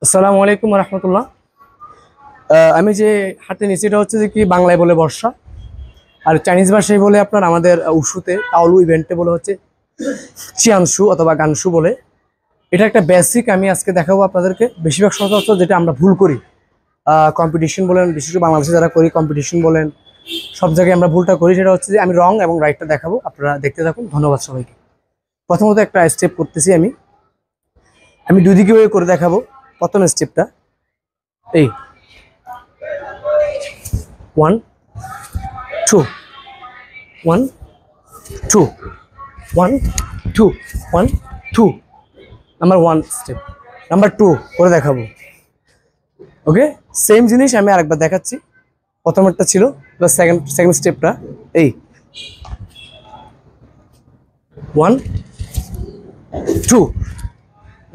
আসসালামু আলাইকুম রহমতুল্লাহ। আমি যে হাতে নিচ্ছি এটা হচ্ছে যে কি বাংলায় বলে বর্ষা, আর চাইনিজ ভাষায় বলে আপনার আমাদের উশুতে তাওলু ইভেন্টে বলে হচ্ছে চিয়ানশু অথবা গানশু বলে। এটা একটা বেসিক আমি আজকে দেখাবো আপনাদেরকে। বেশিরভাগ সচরাচর যেটা আমরা ভুল করি, কম্পিটিশন বলেন, বিশেষ করে বাংলাদেশে যারা করি কম্পিটিশন বলেন, সব জায়গায় আমরা ভুলটা করি। সেটা হচ্ছে যে আমি রং এবং রাইটটা দেখাবো, আপনারা দেখতে থাকুন। ধন্যবাদ সবাইকে। প্রথমত একটা স্টেপ করতেছি আমি আমি দুই দিকে করে দেখাবো। প্রথম স্টেপটা এই 1 2 1 2 1 2 1 2, নাম্বার 1 স্টেপ। নাম্বার 2 করে দেখাবো। ওকে, সেম জিনিস আমি আরেকবার দেখাচ্ছি। প্রথমেরটা ছিল প্লাস সেকেন্ড স্টেপটা এই 1 2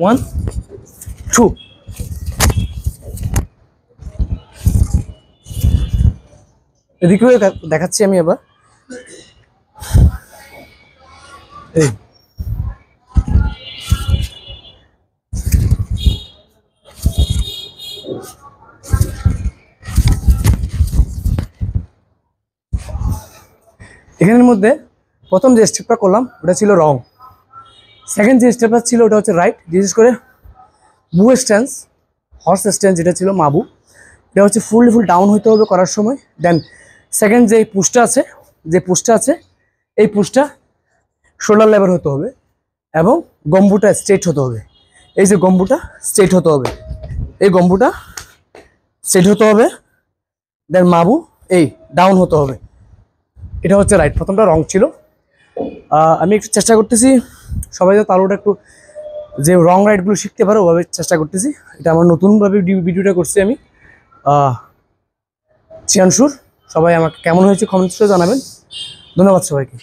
1 2। এদিকেও দেখাচ্ছি আমি এবার এই এখানের মধ্যে প্রথম যে স্টেপটা করলাম ওটা ছিল রং, সেকেন্ড যে স্টেপটা ছিল ওটা হচ্ছে রাইট। বিশেষ করে বু স্ট্যান্স, হর্স স্ট্যান্স যেটা ছিল মাবু, এটা হচ্ছে ফুল ডাউন হইতে হবে করার সময়। দেন সেকেন্ড যে পুশটা আছে এই পুশটা শোল্ডার লেভেল হতে হবে এবং গম্বুটা স্ট্রেট হতে হবে। এই যে গম্বুটা স্ট্রেট হতে হবে, এই গম্বুটা স্ট্রেট হতে হবে। দেন মাবু এই ডাউন হতে হবে। এটা হচ্ছে রাইট। প্রথমটা রং ছিল। আমি একটু চেষ্টা করতেছি সবাই যে তালুটা একটু যে রং রাইটগুলো শিখতে পারো ওভাবে চেষ্টা করতেছি। এটা আমার নতুনভাবে ভিডিওটা করছি আমি চিয়ানশুর। সবাই আমাকে কেমন হয়েছে কমেন্টসে জানাবেন। ধন্যবাদ সবাইকে।